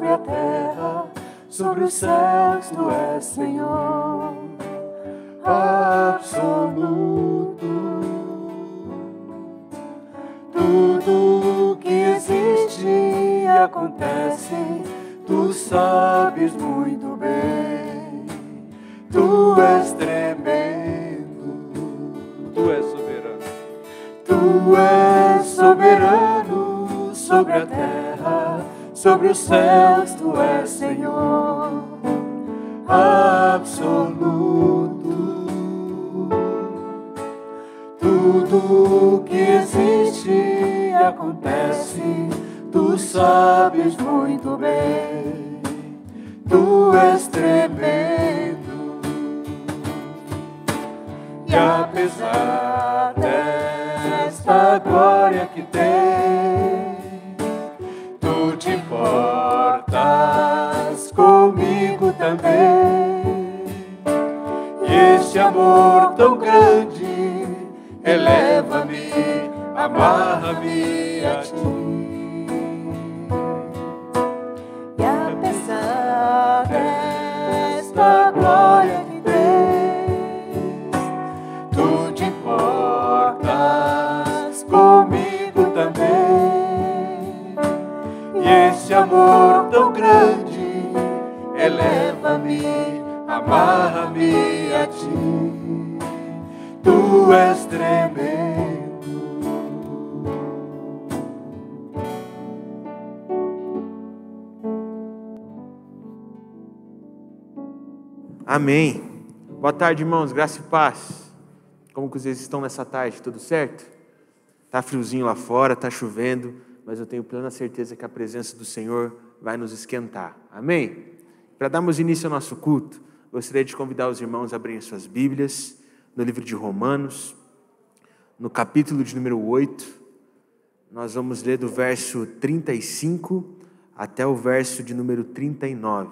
sobre a terra, sobre os céus, tu és Senhor absoluto. Tudo que existe e acontece, tu sabes muito bem. Tu és tremendo, Tu és soberano. tu és soberano sobre a terra, sobre os céus, tu és Senhor absoluto. Tudo que existe e acontece, tu sabes muito bem. Tu és tremendo. E apesar desta glória que tem, tu te importas comigo também. E este amor tão grande eleva-me, amarra-me a ti. E apesar desta glória que tens, tu te importas comigo também. E este amor tão grande eleva-me, amarra-me a ti. Tu és tremendo. Amém. Boa tarde, irmãos. Graça e paz. Como que vocês estão nessa tarde? Tudo certo? Tá friozinho lá fora, tá chovendo, mas eu tenho plena certeza que a presença do Senhor vai nos esquentar. Amém? Para darmos início ao nosso culto, gostaria de convidar os irmãos a abrirem suas Bíblias no livro de Romanos, no capítulo de número 8, nós vamos ler do verso 35 até o verso de número 39.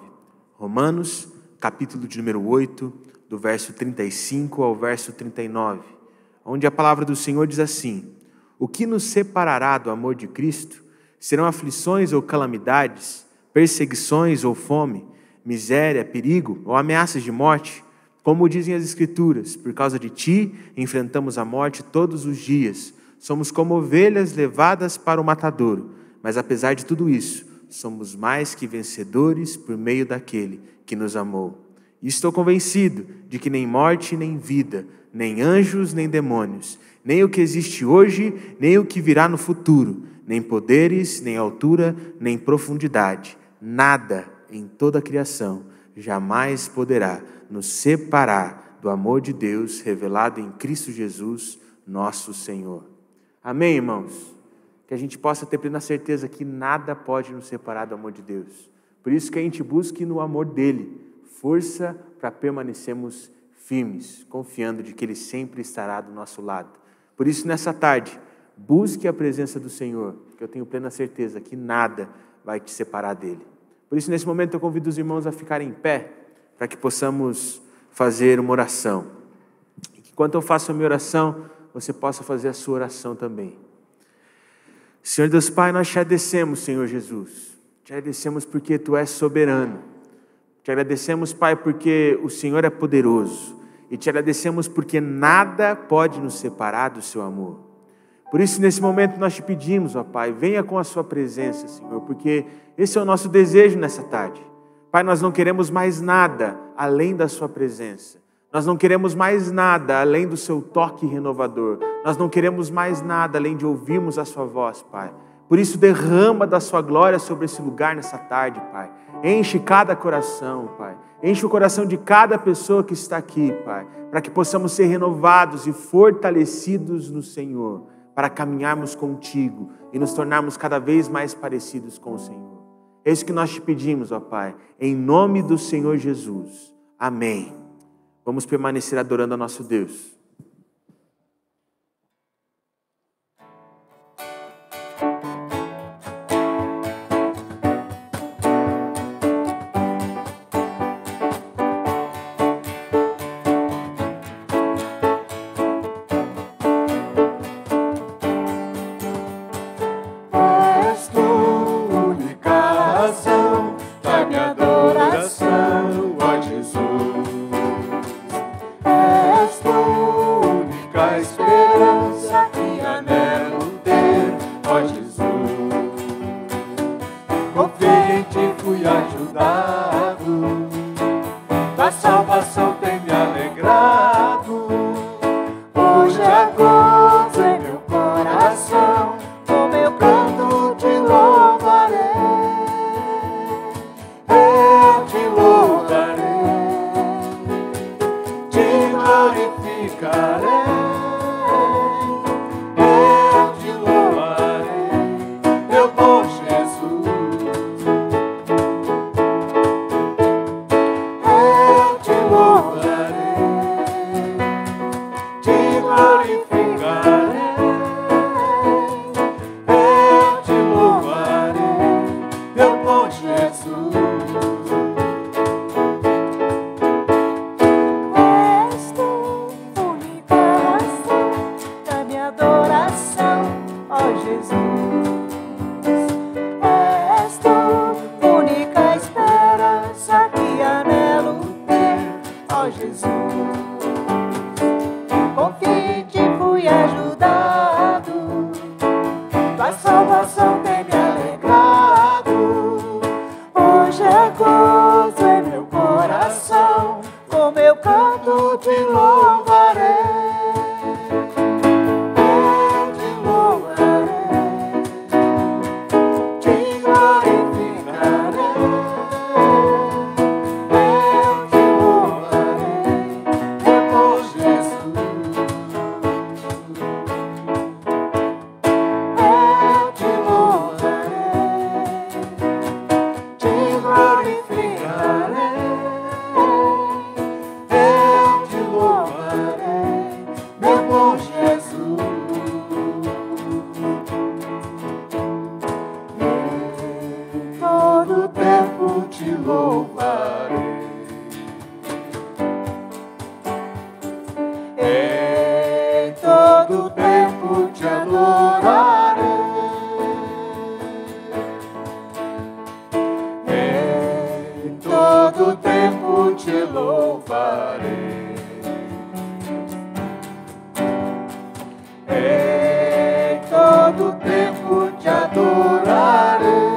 Romanos, capítulo de número 8, do verso 35 ao verso 39, onde a palavra do Senhor diz assim: o que nos separará do amor de Cristo? Serão aflições ou calamidades, perseguições ou fome, miséria, perigo ou ameaças de morte? Como dizem as Escrituras, por causa de ti, enfrentamos a morte todos os dias. Somos como ovelhas levadas para o matadouro. Mas apesar de tudo isso, somos mais que vencedores por meio daquele que nos amou. E estou convencido de que nem morte, nem vida, nem anjos, nem demônios, nem o que existe hoje, nem o que virá no futuro, nem poderes, nem altura, nem profundidade, nada em toda a criação jamais poderá nos separar do amor de Deus revelado em Cristo Jesus, nosso Senhor. Amém, irmãos? Que a gente possa ter plena certeza que nada pode nos separar do amor de Deus. Por isso que a gente busque no amor dele força para permanecermos firmes, confiando de que ele sempre estará do nosso lado. Por isso, nessa tarde, busque a presença do Senhor, que eu tenho plena certeza que nada vai te separar dele. Por isso, nesse momento, eu convido os irmãos a ficarem em pé, para que possamos fazer uma oração. E que enquanto eu faço a minha oração, você possa fazer a sua oração também. Senhor Deus Pai, nós te agradecemos, Senhor Jesus. Te agradecemos porque Tu és soberano. Te agradecemos, Pai, porque o Senhor é poderoso. E te agradecemos porque nada pode nos separar do Seu amor. Por isso, nesse momento, nós te pedimos, ó Pai, venha com a Sua presença, Senhor, porque esse é o nosso desejo nessa tarde. Pai, nós não queremos mais nada além da Sua presença. Nós não queremos mais nada além do Seu toque renovador. Nós não queremos mais nada além de ouvirmos a Sua voz, Pai. Por isso, derrama da Sua glória sobre esse lugar nessa tarde, Pai. Enche cada coração, Pai. Enche o coração de cada pessoa que está aqui, Pai, para que possamos ser renovados e fortalecidos no Senhor, para caminharmos contigo e nos tornarmos cada vez mais parecidos com o Senhor. É isso que nós te pedimos, ó Pai, em nome do Senhor Jesus. Amém. Vamos permanecer adorando a nosso Deus. Jesus. És tu, única razão da minha adoração, ó Jesus. És tu, única esperança que anelo ter, ó Jesus. Confio em ti, fui ajudado, tua salvação tem me alegrado. Hoje é gozo em meu coração, com meu canto te louvarei. Eu te louvarei, te glorificarei. Eu te louvarei, meu bom Jesus. Eu te louvarei, te glorificarei. Eu te louvarei, meu bom Jesus. Em todo tempo te louvarei. Em todo tempo te adorarei. Em todo tempo te louvarei. Em todo tempo te adorarei.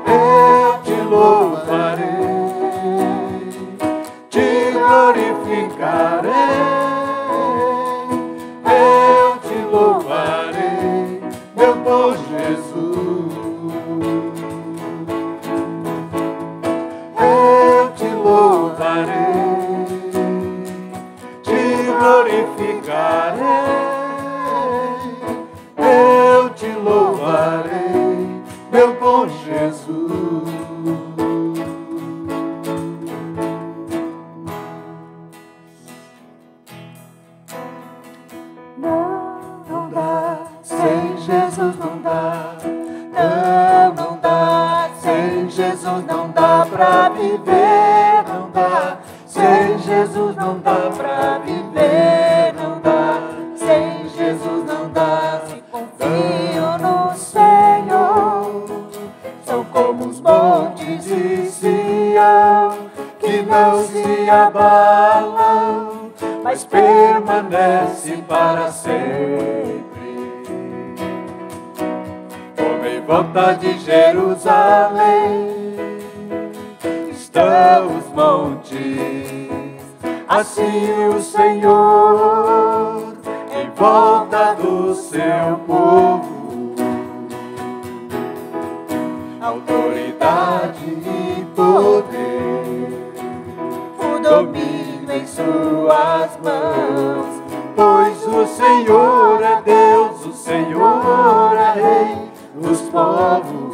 Eu te louvarei, te glorificarei. Eu te louvarei, meu bom Jesus. Eu te louvarei, te glorificarei. Eu te louvarei, meu bom Jesus. Não dá, sem Jesus não dá. Não dá, sem Jesus não dá pra viver. Não dá, sem Jesus não dá pra viver. Não dá, sem Jesus não dá. Se confio no Senhor, são como os montes de Sião, que não se abalam, mas permanece para sempre. Como em volta de Jerusalém estão os montes, assim o Senhor em volta do seu povo. Autoridade e poder, o domínio em suas mãos, pois o Senhor é Deus, o Senhor é Rei dos povos.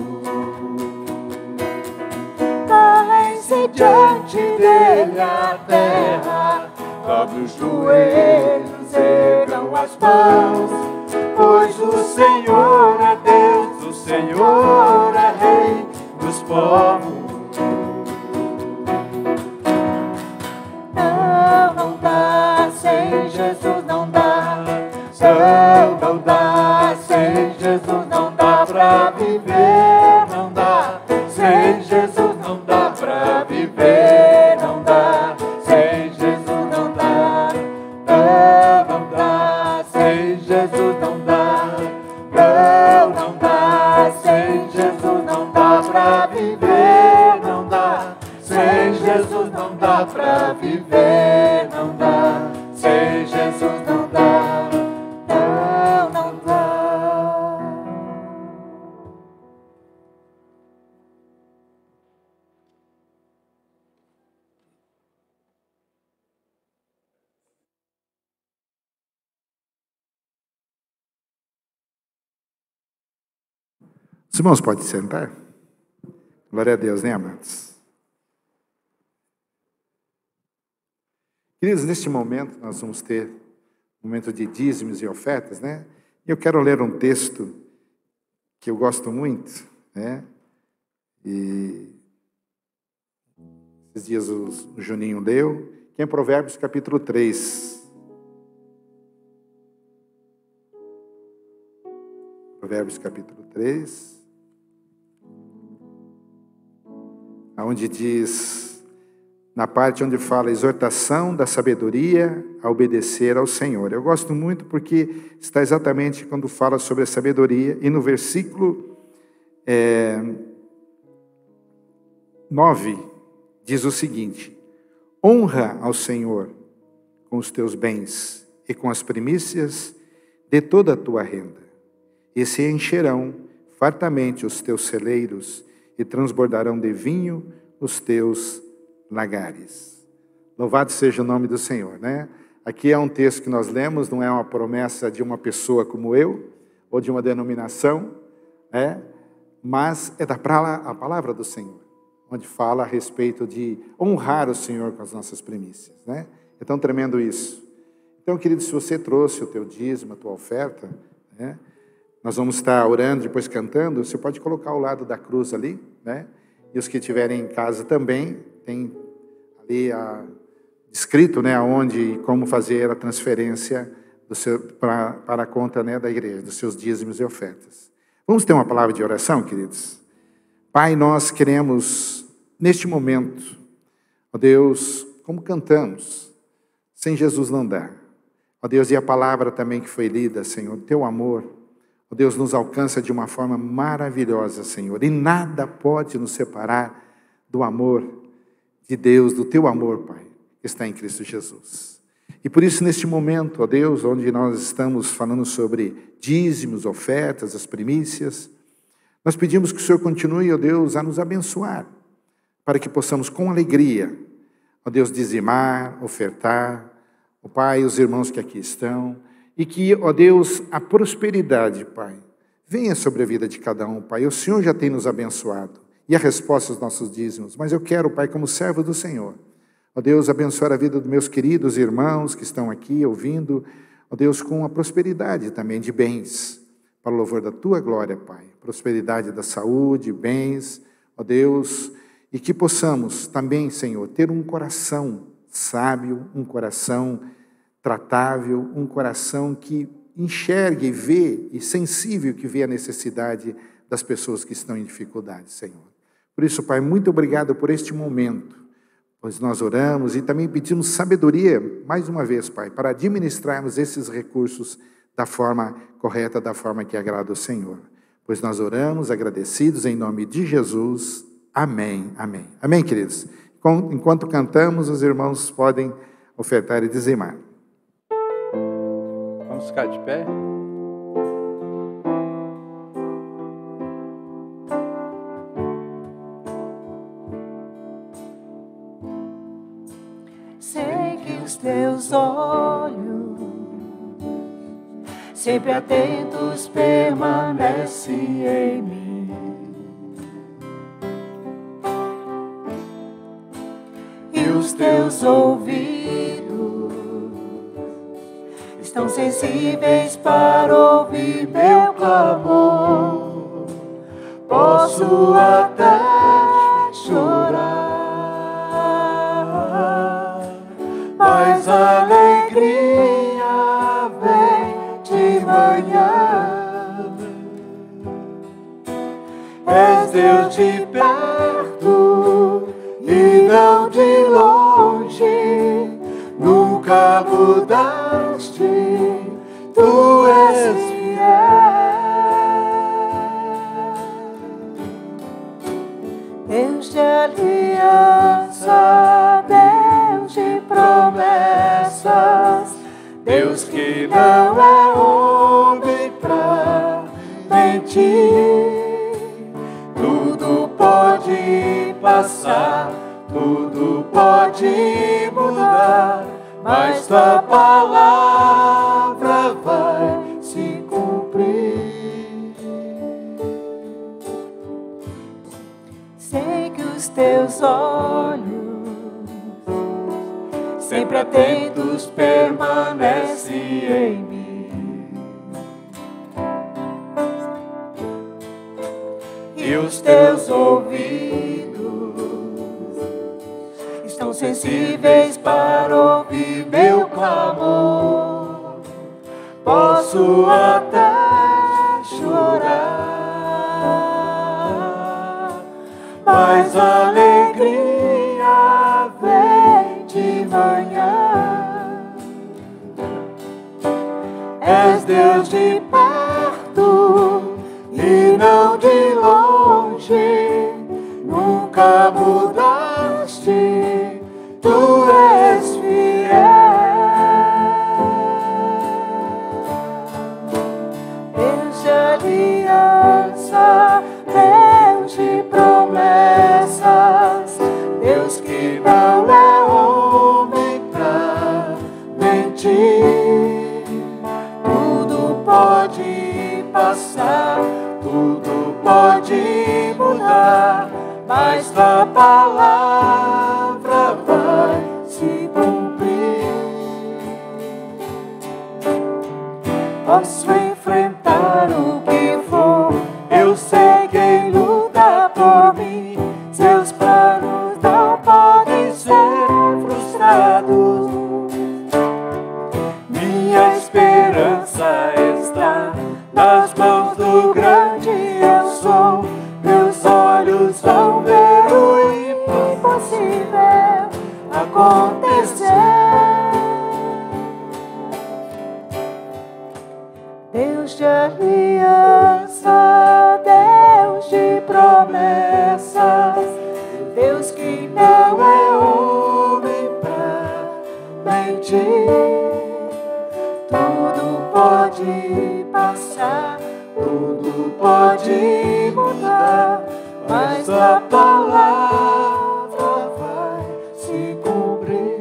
Calem-se diante dele a terra, dobre os joelhos, ergam as mãos, pois o Senhor é Deus, o Senhor é Rei dos povos. Não dá, sem Jesus não dá. Não dá, sem Jesus não dá pra viver. Não dá, sem Jesus não dá pra viver. Não dá, sem Jesus não dá. Não dá, sem Jesus não dá. Não dá, sem Jesus não dá pra viver. Não dá, sem Jesus não dá pra viver. Não dá, sem Jesus não dá. Não dá. Os irmãos podem sentar? Glória a Deus, né, amados? Queridos, neste momento nós vamos ter um momento de dízimos e ofertas, né? E eu quero ler um texto que eu gosto muito, né? E esses dias o Juninho leu, que é em Provérbios capítulo 3. Provérbios capítulo 3, onde diz, na parte onde fala exortação da sabedoria a obedecer ao Senhor. Eu gosto muito porque está exatamente quando fala sobre a sabedoria, e no versículo 9 diz o seguinte: honra ao Senhor com os teus bens e com as primícias de toda a tua renda, e se encherão fartamente os teus celeiros e transbordarão de vinho os teus lagares. Louvado seja o nome do Senhor, né? Aqui é um texto que nós lemos, não é uma promessa de uma pessoa como eu, ou de uma denominação, né? Mas é a palavra do Senhor, onde fala a respeito de honrar o Senhor com as nossas primícias, né? É tão tremendo isso. Então, querido, se você trouxe o teu dízimo, a tua oferta, né? Nós vamos estar orando, depois cantando. Você pode colocar ao lado da cruz ali, né? E os que estiverem em casa também, tem ali escrito, né, aonde e como fazer a transferência para a conta, né, da igreja, dos seus dízimos e ofertas. Vamos ter uma palavra de oração, queridos? Pai, nós queremos, neste momento, ó Deus, como cantamos, sem Jesus não dá. Ó Deus, e a palavra também que foi lida, Senhor, teu amor, ó Deus, nos alcança de uma forma maravilhosa, Senhor, e nada pode nos separar do amor de Deus, do teu amor, Pai, que está em Cristo Jesus. E por isso, neste momento, ó Deus, onde nós estamos falando sobre dízimos, ofertas, as primícias, nós pedimos que o Senhor continue, ó Deus, a nos abençoar, para que possamos com alegria, ó Deus, dizimar, ofertar, ó Pai, os irmãos que aqui estão, e que, ó Deus, a prosperidade, Pai, venha sobre a vida de cada um, Pai. O Senhor já tem nos abençoado, e a resposta aos nossos dízimos, mas eu quero, Pai, como servo do Senhor, ó Deus, abençoar a vida dos meus queridos irmãos que estão aqui ouvindo, ó Deus, com a prosperidade também de bens, para o louvor da Tua glória, Pai. Prosperidade da saúde, bens, ó Deus, e que possamos também, Senhor, ter um coração sábio, um coração tratável, um coração que enxergue e vê, e sensível que vê a necessidade das pessoas que estão em dificuldade, Senhor. Por isso, Pai, muito obrigado por este momento, pois nós oramos e também pedimos sabedoria, mais uma vez, Pai, para administrarmos esses recursos da forma correta, da forma que agrada ao Senhor. Pois nós oramos agradecidos em nome de Jesus. Amém, amém. Amém, queridos? Enquanto cantamos, os irmãos podem ofertar e dizimar. Vamos ficar de pé? Sei que os teus olhos, sempre atentos, permanecem em mim. E os teus ouvidos estão sensíveis para ouvir meu clamor. Posso até chorar, mas a alegria vem de manhã. És Deus de perto e não de longe, nunca mudaste, tu és fiel. Deus de aliança, Deus de promessas, Deus que não é homem pra mentir. Tudo pode passar, tudo pode mudar, mas tua palavra vai se cumprir. Sei que os teus olhos, sempre atentos, permanecem em mim. e os teus ouvidos estão sensíveis para ouvir meu clamor. Posso até chorar, mas a alegria vem de manhã. És Deus de perto e não de longe, nunca mudaste, tu és fiel. Deus de aliança, Deus de promessas, Deus que não é homem pra mentir. Tudo pode passar, tudo pode mudar, mas tua palavra vai se cumprir. Posso enfrentar o que for, eu sei quem luta por mim. Seus planos não podem ser frustrados. Minha esperança está nas mãos do grande eu sou. Meus olhos vão ver o impossível acontecer. Deus de aliança, Deus de promessas, Deus que não é homem pra mentir. Tudo pode passar, tudo pode mudar, mas a palavra vai se cumprir.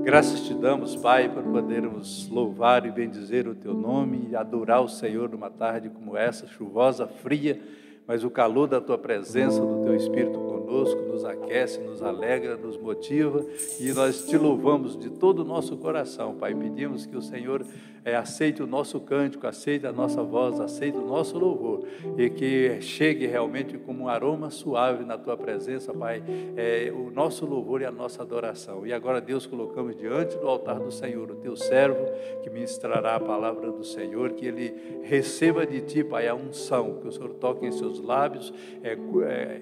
Graças te damos, Pai, por podermos louvar e bendizer o Teu nome e adorar o Senhor numa tarde como essa, chuvosa, fria, mas o calor da Tua presença, do Teu Espírito conosco, nos aquece, nos alegra, nos motiva, e nós te louvamos de todo o nosso coração, Pai. Pedimos que o Senhor aceite o nosso cântico, aceite a nossa voz, aceite o nosso louvor, e que chegue realmente como um aroma suave na Tua presença, Pai, o nosso louvor e a nossa adoração. E agora, Deus, colocamos diante do altar do Senhor o Teu servo, que ministrará a palavra do Senhor, que ele receba de Ti, Pai, a unção, que o Senhor toque em seus lábios,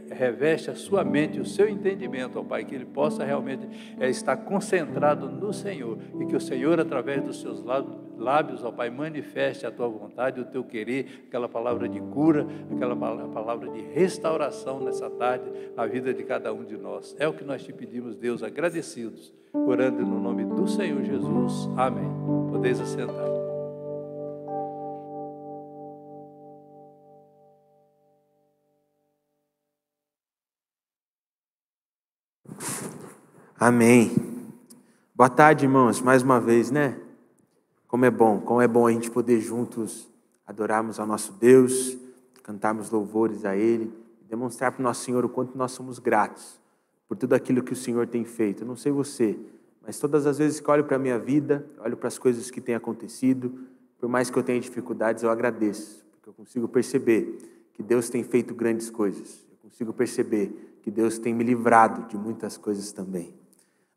reveste a sua mente, o seu entendimento, ó Pai, que ele possa realmente estar concentrado no Senhor, e que o Senhor, através dos seus lábios, ó Pai, manifeste a Tua vontade, o Teu querer, aquela palavra de cura, aquela palavra de restauração nessa tarde, na vida de cada um de nós. É o que nós te pedimos, Deus, agradecidos, orando no nome do Senhor Jesus. Amém. Podeis assentar. Amém. Boa tarde, irmãos, mais uma vez, né? Como é bom a gente poder juntos adorarmos ao nosso Deus, cantarmos louvores a Ele, demonstrar para o nosso Senhor o quanto nós somos gratos por tudo aquilo que o Senhor tem feito. Eu não sei você, mas todas as vezes que eu olho para a minha vida, olho para as coisas que têm acontecido, por mais que eu tenha dificuldades, eu agradeço, porque eu consigo perceber que Deus tem feito grandes coisas. Eu consigo perceber que Deus tem me livrado de muitas coisas também.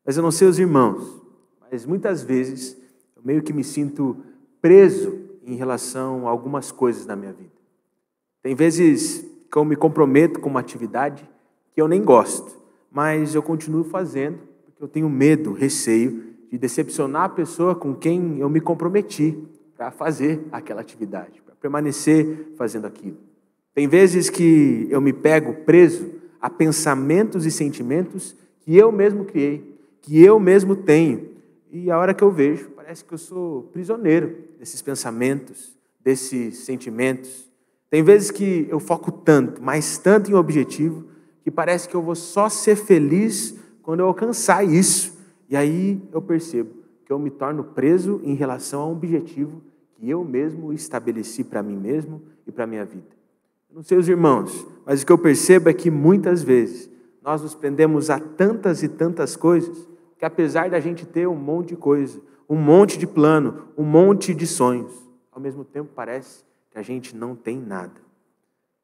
Mas eu não sei os irmãos, mas muitas vezes eu meio que me sinto preso em relação a algumas coisas na minha vida. Tem vezes que eu me comprometo com uma atividade que eu nem gosto, mas eu continuo fazendo porque eu tenho medo, receio de decepcionar a pessoa com quem eu me comprometi para fazer aquela atividade, para permanecer fazendo aquilo. Tem vezes que eu me pego preso a pensamentos e sentimentos que eu mesmo criei, que eu mesmo tenho. E a hora que eu vejo, parece que eu sou prisioneiro desses pensamentos, desses sentimentos. Tem vezes que eu foco tanto, mas tanto em objetivo, que parece que eu vou só ser feliz quando eu alcançar isso. E aí eu percebo que eu me torno preso em relação a um objetivo que eu mesmo estabeleci para mim mesmo e para a minha vida. Eu não sei os irmãos, mas o que eu percebo é que muitas vezes nós nos prendemos a tantas e tantas coisas, que apesar da gente ter um monte de coisa, um monte de plano, um monte de sonhos, ao mesmo tempo parece que a gente não tem nada.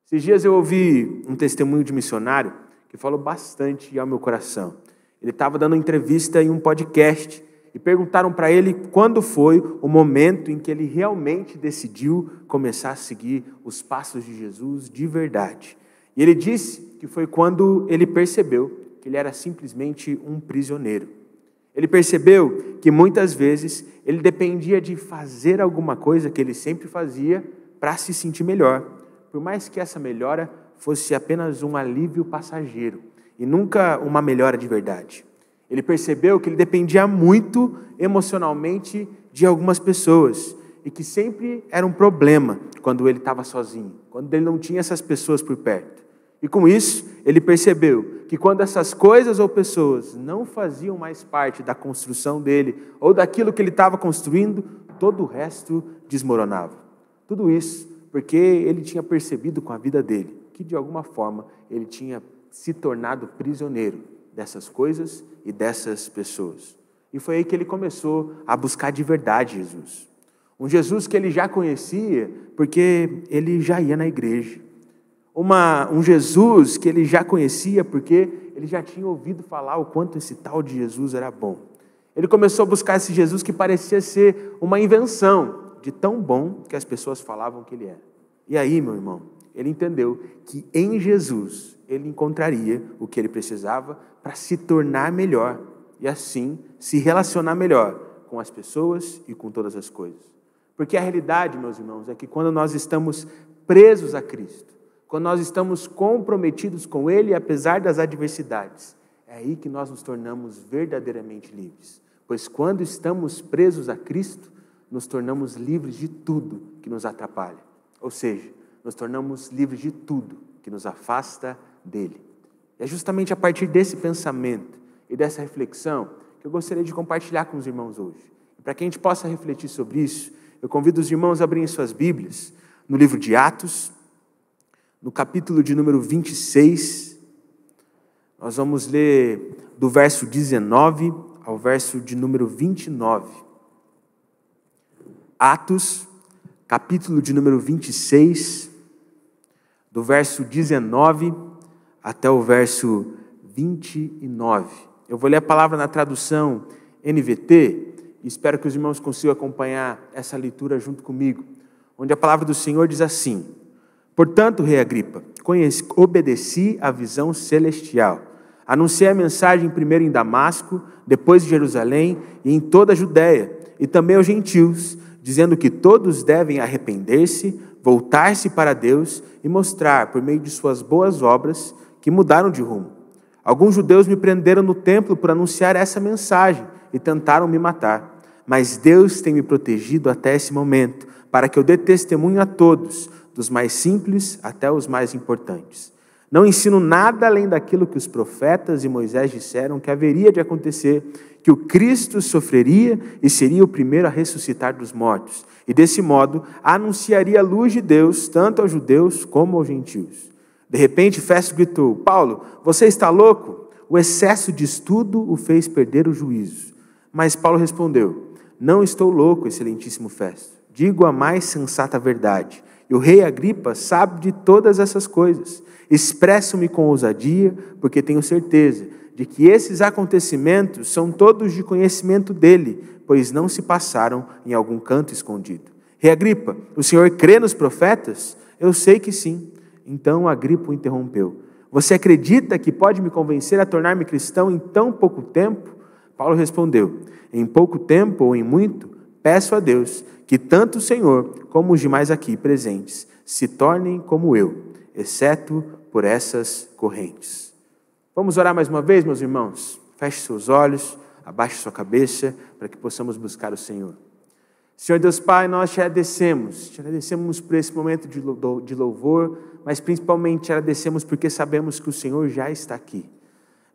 Esses dias eu ouvi um testemunho de missionário que falou bastante ao meu coração. Ele estava dando entrevista em um podcast e perguntaram para ele quando foi o momento em que ele realmente decidiu começar a seguir os passos de Jesus de verdade. E ele disse que foi quando ele percebeu que ele era simplesmente um prisioneiro. Ele percebeu que muitas vezes ele dependia de fazer alguma coisa que ele sempre fazia para se sentir melhor, por mais que essa melhora fosse apenas um alívio passageiro e nunca uma melhora de verdade. Ele percebeu que ele dependia muito emocionalmente de algumas pessoas e que sempre era um problema quando ele estava sozinho, quando ele não tinha essas pessoas por perto. E com isso, ele percebeu que quando essas coisas ou pessoas não faziam mais parte da construção dele ou daquilo que ele estava construindo, todo o resto desmoronava. Tudo isso porque ele tinha percebido com a vida dele que, de alguma forma, ele tinha se tornado prisioneiro dessas coisas e dessas pessoas. E foi aí que ele começou a buscar de verdade Jesus. Um Jesus que ele já conhecia porque ele já ia na igreja. Um Jesus que ele já conhecia porque ele já tinha ouvido falar o quanto esse tal de Jesus era bom. Ele começou a buscar esse Jesus que parecia ser uma invenção de tão bom que as pessoas falavam que ele era. E aí, meu irmão, ele entendeu que em Jesus ele encontraria o que ele precisava para se tornar melhor e assim se relacionar melhor com as pessoas e com todas as coisas. Porque a realidade, meus irmãos, é que quando nós estamos presos a Cristo, quando nós estamos comprometidos com Ele, apesar das adversidades, é aí que nós nos tornamos verdadeiramente livres. Pois quando estamos presos a Cristo, nos tornamos livres de tudo que nos atrapalha. Ou seja, nos tornamos livres de tudo que nos afasta dEle. É justamente a partir desse pensamento e dessa reflexão que eu gostaria de compartilhar com os irmãos hoje. E para que a gente possa refletir sobre isso, eu convido os irmãos a abrirem suas Bíblias no livro de Atos, no capítulo de número 26, nós vamos ler do verso 19 ao verso de número 29. Atos, capítulo de número 26, do verso 19 até o verso 29. Eu vou ler a palavra na tradução NVT e espero que os irmãos consigam acompanhar essa leitura junto comigo, onde a palavra do Senhor diz assim: Portanto, rei Agripa, obedeci à visão celestial. Anunciei a mensagem primeiro em Damasco, depois em Jerusalém e em toda a Judéia, e também aos gentios, dizendo que todos devem arrepender-se, voltar-se para Deus e mostrar, por meio de suas boas obras, que mudaram de rumo. Alguns judeus me prenderam no templo por anunciar essa mensagem e tentaram me matar. Mas Deus tem me protegido até esse momento, para que eu dê testemunho a todos, dos mais simples até os mais importantes. Não ensino nada além daquilo que os profetas e Moisés disseram que haveria de acontecer, que o Cristo sofreria e seria o primeiro a ressuscitar dos mortos. E desse modo, anunciaria a luz de Deus, tanto aos judeus como aos gentios. De repente, Festo gritou: Paulo, você está louco? O excesso de estudo o fez perder o juízo. Mas Paulo respondeu: Não estou louco, excelentíssimo Festo. Digo a mais sensata verdade. E o rei Agripa sabe de todas essas coisas. Expresso-me com ousadia, porque tenho certeza de que esses acontecimentos são todos de conhecimento dele, pois não se passaram em algum canto escondido. Rei Agripa, o senhor crê nos profetas? Eu sei que sim. Então Agripa o interrompeu. Você acredita que pode me convencer a tornar-me cristão em tão pouco tempo? Paulo respondeu: Em pouco tempo ou em muito, peço a Deus que tanto o Senhor como os demais aqui presentes se tornem como eu, exceto por essas correntes. Vamos orar mais uma vez, meus irmãos? Feche seus olhos, abaixe sua cabeça, para que possamos buscar o Senhor. Senhor Deus Pai, nós te agradecemos por esse momento de louvor, mas principalmente te agradecemos porque sabemos que o Senhor já está aqui.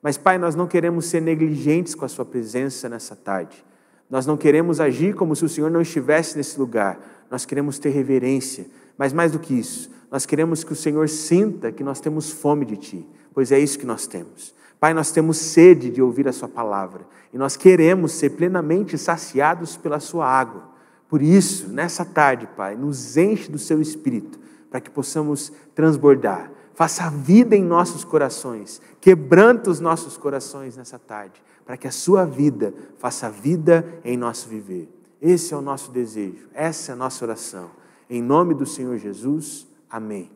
Mas Pai, nós não queremos ser negligentes com a sua presença nessa tarde. Nós não queremos agir como se o Senhor não estivesse nesse lugar. Nós queremos ter reverência, mas mais do que isso, nós queremos que o Senhor sinta que nós temos fome de Ti, pois é isso que nós temos. Pai, nós temos sede de ouvir a Sua palavra, e nós queremos ser plenamente saciados pela Sua água. Por isso, nessa tarde, Pai, nos enche do Seu Espírito, para que possamos transbordar. Faça vida em nossos corações, quebranta os nossos corações nessa tarde, para que a Sua vida faça vida em nosso viver. Esse é o nosso desejo, essa é a nossa oração. Em nome do Senhor Jesus, amém.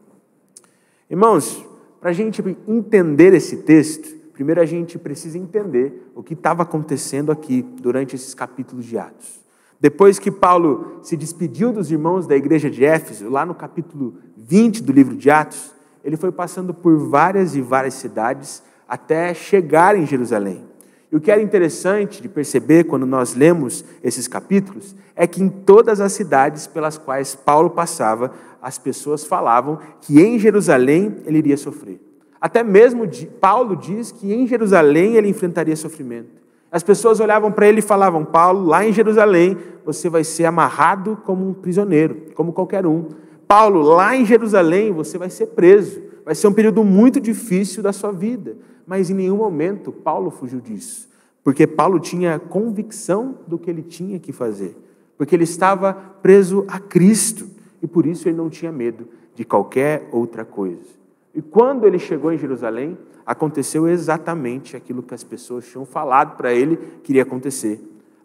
Irmãos, para a gente entender esse texto, primeiro a gente precisa entender o que estava acontecendo aqui durante esses capítulos de Atos. Depois que Paulo se despediu dos irmãos da igreja de Éfeso, lá no capítulo 20 do livro de Atos, ele foi passando por várias e várias cidades até chegar em Jerusalém. E o que era interessante de perceber quando nós lemos esses capítulos é que em todas as cidades pelas quais Paulo passava, as pessoas falavam que em Jerusalém ele iria sofrer. Até mesmo Paulo diz que em Jerusalém ele enfrentaria sofrimento. As pessoas olhavam para ele e falavam: Paulo, lá em Jerusalém você vai ser amarrado como um prisioneiro, como qualquer um. Paulo, lá em Jerusalém você vai ser preso. Vai ser um período muito difícil da sua vida. Mas em nenhum momento Paulo fugiu disso. Porque Paulo tinha convicção do que ele tinha que fazer. Porque ele estava preso a Cristo. E por isso ele não tinha medo de qualquer outra coisa. E quando ele chegou em Jerusalém, aconteceu exatamente aquilo que as pessoas tinham falado para ele que iria acontecer.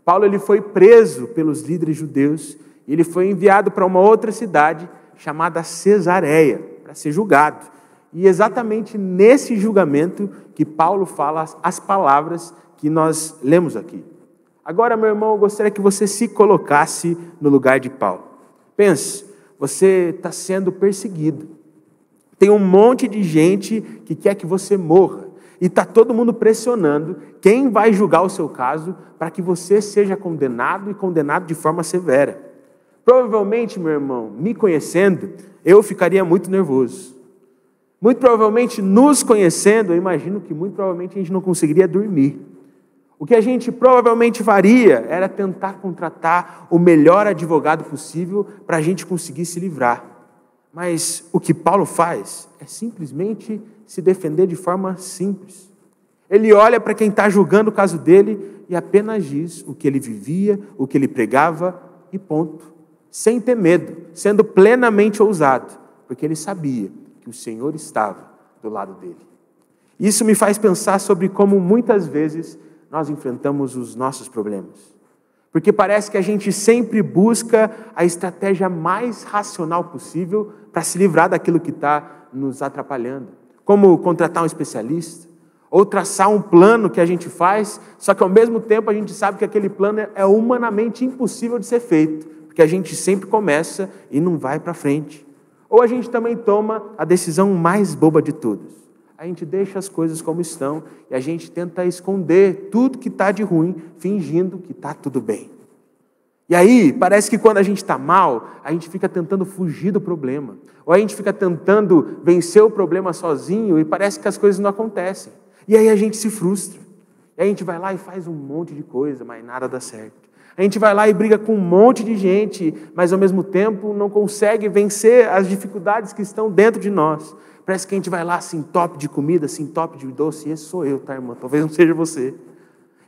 Paulo ele foi preso pelos líderes judeus e ele foi enviado para uma outra cidade chamada Cesareia, para ser julgado. E exatamente nesse julgamento que Paulo fala as palavras que nós lemos aqui. Agora, meu irmão, eu gostaria que você se colocasse no lugar de Paulo. Pense, você está sendo perseguido. Tem um monte de gente que quer que você morra. E está todo mundo pressionando quem vai julgar o seu caso para que você seja condenado e condenado de forma severa. Provavelmente, meu irmão, me conhecendo, eu ficaria muito nervoso. Muito provavelmente, nos conhecendo, eu imagino que muito provavelmente a gente não conseguiria dormir. O que a gente provavelmente faria era tentar contratar o melhor advogado possível para a gente conseguir se livrar. Mas o que Paulo faz é simplesmente se defender de forma simples. Ele olha para quem está julgando o caso dele e apenas diz o que ele vivia, o que ele pregava e ponto. Sem ter medo, sendo plenamente ousado, porque ele sabia que o Senhor estava do lado dele. Isso me faz pensar sobre como muitas vezes nós enfrentamos os nossos problemas. Porque parece que a gente sempre busca a estratégia mais racional possível para se livrar daquilo que está nos atrapalhando. Como contratar um especialista, ou traçar um plano que a gente faz, só que ao mesmo tempo a gente sabe que aquele plano é humanamente impossível de ser feito, porque a gente sempre começa e não vai para frente. Ou a gente também toma a decisão mais boba de todas. A gente deixa as coisas como estão e a gente tenta esconder tudo que está de ruim, fingindo que está tudo bem. E aí, parece que quando a gente está mal, a gente fica tentando fugir do problema. Ou a gente fica tentando vencer o problema sozinho e parece que as coisas não acontecem. E aí a gente se frustra. E a gente vai lá e faz um monte de coisa, mas nada dá certo. A gente vai lá e briga com um monte de gente, mas ao mesmo tempo não consegue vencer as dificuldades que estão dentro de nós. Parece que a gente vai lá, assim, top de comida, assim, top de doce, e esse sou eu, tá, irmã? Talvez não seja você.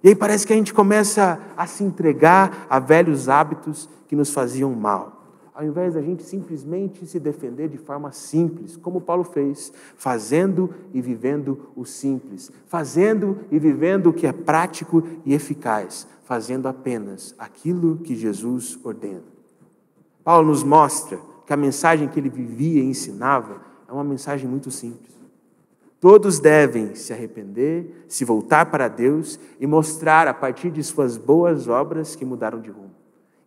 E aí parece que a gente começa a se entregar a velhos hábitos que nos faziam mal. Ao invés da gente simplesmente se defender de forma simples, como Paulo fez, fazendo e vivendo o simples, fazendo e vivendo o que é prático e eficaz, fazendo apenas aquilo que Jesus ordena. Paulo nos mostra que a mensagem que ele vivia e ensinava é uma mensagem muito simples. Todos devem se arrepender, se voltar para Deus e mostrar a partir de suas boas obras que mudaram de rumo.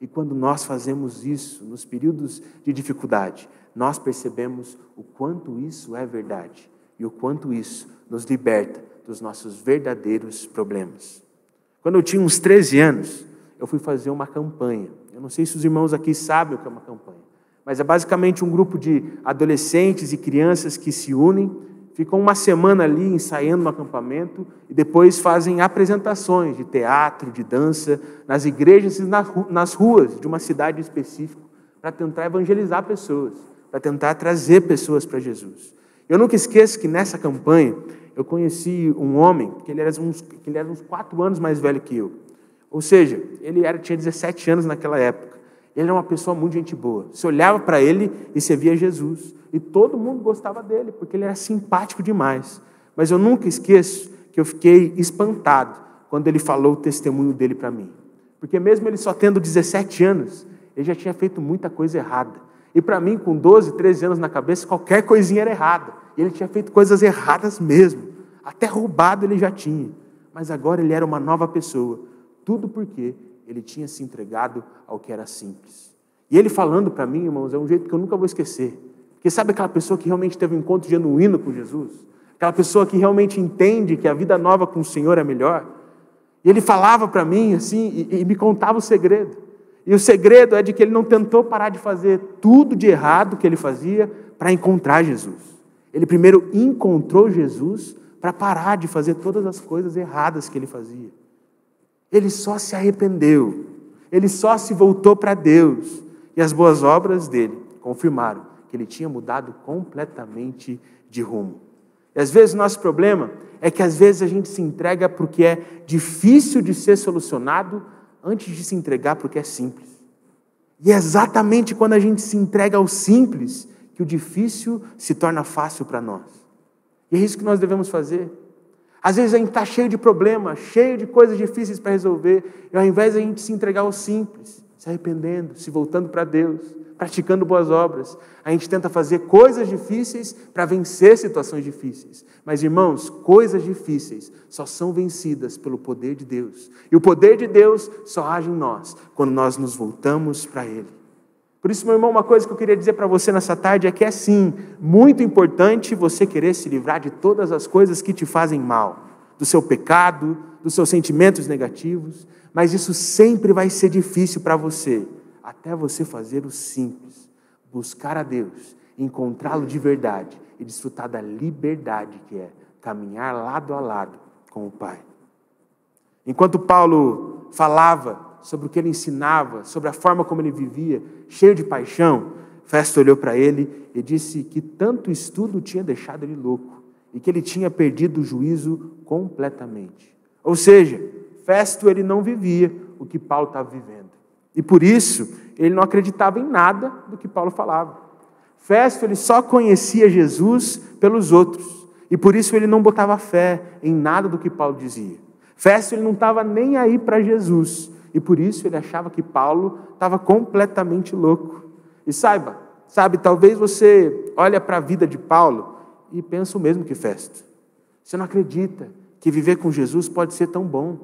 E quando nós fazemos isso, nos períodos de dificuldade, nós percebemos o quanto isso é verdade e o quanto isso nos liberta dos nossos verdadeiros problemas. Quando eu tinha uns 13 anos, eu fui fazer uma campanha. Eu não sei se os irmãos aqui sabem o que é uma campanha, mas é basicamente um grupo de adolescentes e crianças que se unem, ficam uma semana ali ensaiando no acampamento e depois fazem apresentações de teatro, de dança, nas igrejas e nas ruas de uma cidade específica, para tentar evangelizar pessoas, para tentar trazer pessoas para Jesus. Eu nunca esqueço que nessa campanha eu conheci um homem que ele era uns 4 anos mais velho que eu. Ou seja, ele tinha 17 anos naquela época. Ele era uma pessoa muito gente boa. Você olhava para ele e você via Jesus. E todo mundo gostava dele, porque ele era simpático demais. Mas eu nunca esqueço que eu fiquei espantado quando ele falou o testemunho dele para mim. Porque mesmo ele só tendo 17 anos, ele já tinha feito muita coisa errada. E para mim, com 12, 13 anos na cabeça, qualquer coisinha era errada. E ele tinha feito coisas erradas mesmo. Até roubado ele já tinha. Mas agora ele era uma nova pessoa. Tudo porque ele tinha se entregado ao que era simples. E ele falando para mim, irmãos, é um jeito que eu nunca vou esquecer. Porque sabe aquela pessoa que realmente teve um encontro genuíno com Jesus? Aquela pessoa que realmente entende que a vida nova com o Senhor é melhor? E ele falava para mim assim, e me contava o segredo. E o segredo é de que ele não tentou parar de fazer tudo de errado que ele fazia para encontrar Jesus. Ele primeiro encontrou Jesus para parar de fazer todas as coisas erradas que ele fazia. Ele só se arrependeu. Ele só se voltou para Deus. E as boas obras dele confirmaram que ele tinha mudado completamente de rumo. E às vezes o nosso problema é que às vezes a gente se entrega para o que é difícil de ser solucionado antes de se entregar para o que é simples. E é exatamente quando a gente se entrega ao simples que o difícil se torna fácil para nós. E é isso que nós devemos fazer. Às vezes a gente está cheio de problemas, cheio de coisas difíceis para resolver, e ao invés de a gente se entregar ao simples, se arrependendo, se voltando para Deus, praticando boas obras, a gente tenta fazer coisas difíceis para vencer situações difíceis. Mas, irmãos, coisas difíceis só são vencidas pelo poder de Deus. E o poder de Deus só age em nós quando nós nos voltamos para Ele. Por isso, meu irmão, uma coisa que eu queria dizer para você nessa tarde é que é sim, muito importante você querer se livrar de todas as coisas que te fazem mal, do seu pecado, dos seus sentimentos negativos, mas isso sempre vai ser difícil para você, até você fazer o simples, buscar a Deus, encontrá-lo de verdade e desfrutar da liberdade que é caminhar lado a lado com o Pai. Enquanto Paulo falava sobre o que ele ensinava, sobre a forma como ele vivia, cheio de paixão, Festo olhou para ele e disse que tanto estudo tinha deixado ele louco e que ele tinha perdido o juízo completamente. Ou seja, Festo ele não vivia o que Paulo estava vivendo. E por isso, ele não acreditava em nada do que Paulo falava. Festo ele só conhecia Jesus pelos outros. E por isso ele não botava fé em nada do que Paulo dizia. Festo ele não estava nem aí para Jesus. E por isso ele achava que Paulo estava completamente louco. E sabe, talvez você olhe para a vida de Paulo e pensa o mesmo que Festo. Você não acredita que viver com Jesus pode ser tão bom.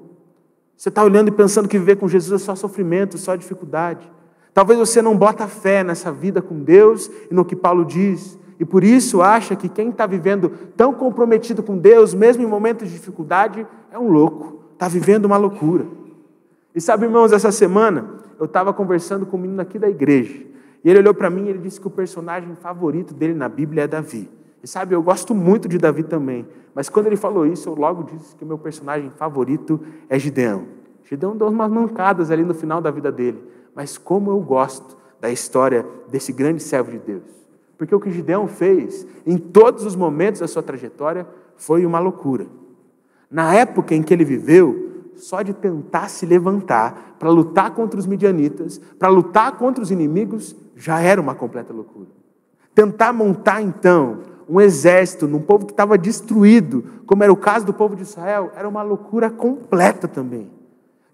Você está olhando e pensando que viver com Jesus é só sofrimento, só dificuldade. Talvez você não bota fé nessa vida com Deus e no que Paulo diz. E por isso acha que quem está vivendo tão comprometido com Deus, mesmo em momentos de dificuldade, é um louco. Está vivendo uma loucura. E sabe, irmãos, essa semana eu estava conversando com um menino aqui da igreja. E ele olhou para mim e ele disse que o personagem favorito dele na Bíblia é Davi. E sabe, eu gosto muito de Davi também. Mas quando ele falou isso, eu logo disse que o meu personagem favorito é Gideão. Gideão deu umas mancadas ali no final da vida dele. Mas como eu gosto da história desse grande servo de Deus. Porque o que Gideão fez, em todos os momentos da sua trajetória, foi uma loucura. Na época em que ele viveu, só de tentar se levantar para lutar contra os midianitas, para lutar contra os inimigos, já era uma completa loucura. Tentar montar, então, um exército num povo que estava destruído, como era o caso do povo de Israel, era uma loucura completa também.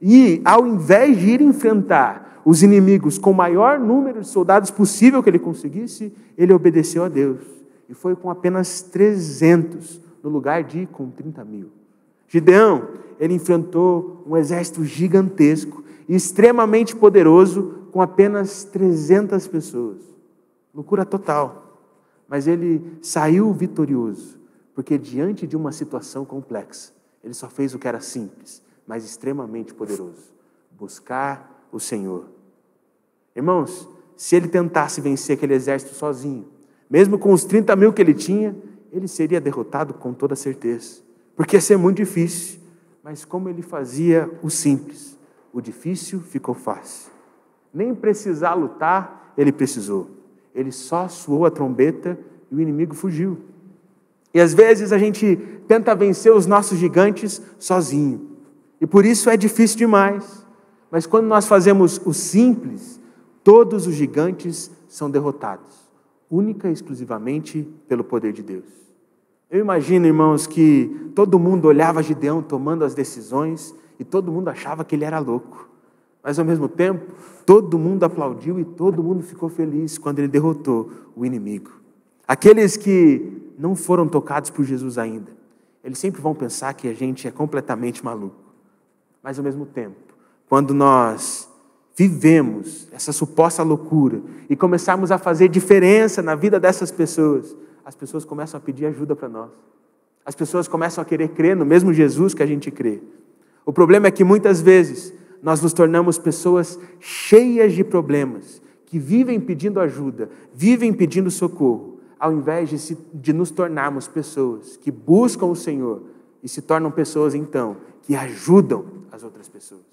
E, ao invés de ir enfrentar os inimigos com o maior número de soldados possível que ele conseguisse, ele obedeceu a Deus. E foi com apenas 300, no lugar de ir com 30 mil. Gideão, ele enfrentou um exército gigantesco e extremamente poderoso com apenas 300 pessoas. Loucura total. Mas ele saiu vitorioso, porque diante de uma situação complexa, ele só fez o que era simples, mas extremamente poderoso. Buscar o Senhor. Irmãos, se ele tentasse vencer aquele exército sozinho, mesmo com os 30 mil que ele tinha, ele seria derrotado com toda certeza. Porque ia ser muito difícil, mas como ele fazia o simples, o difícil ficou fácil. Nem precisar lutar, ele precisou. Ele só soou a trombeta e o inimigo fugiu. E às vezes a gente tenta vencer os nossos gigantes sozinho. E por isso é difícil demais. Mas quando nós fazemos o simples, Todos os gigantes são derrotados, única e exclusivamente pelo poder de Deus. Eu imagino, irmãos, que todo mundo olhava Gideão tomando as decisões e todo mundo achava que ele era louco. Mas, ao mesmo tempo, todo mundo aplaudiu e todo mundo ficou feliz quando ele derrotou o inimigo. Aqueles que não foram tocados por Jesus ainda, eles sempre vão pensar que a gente é completamente maluco. Mas, ao mesmo tempo, quando nós vivemos essa suposta loucura e começarmos a fazer diferença na vida dessas pessoas, as pessoas começam a pedir ajuda para nós. As pessoas começam a querer crer no mesmo Jesus que a gente crê. O problema é que muitas vezes nós nos tornamos pessoas cheias de problemas, que vivem pedindo ajuda, vivem pedindo socorro, ao invés de nos tornarmos pessoas que buscam o Senhor e se tornam pessoas, então, que ajudam as outras pessoas.